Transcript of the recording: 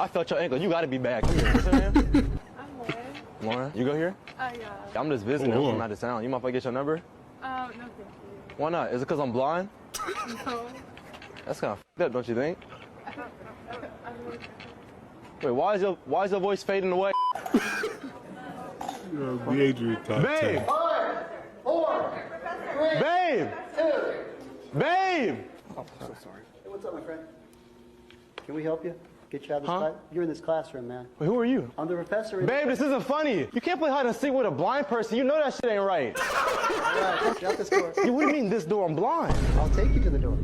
I felt your ankle. You gotta be back. Come here. What's your name? I'm Lauren. Lauren, you go here? Yeah. I'm just visiting. I'm from out of town. You mind if I get your number? No, thank you. Why not? Is it because I'm blind? No. That's kind of f***ed up, don't you think? Wait, why is your voice fading away? The Adrian top Babe! 5, 4, 3, Babe! 2. Babe! Oh, so sorry. Hey, what's up, my friend? Can we help you? Get you out of this Huh? class? You're in this classroom, man. Wait, who are you? I'm the professor. Babe, this isn't funny. You can't play hide and seek with a blind person. You know that shit ain't right. All right, get out this door. What do you mean this door? I'm blind. I'll take you to the door.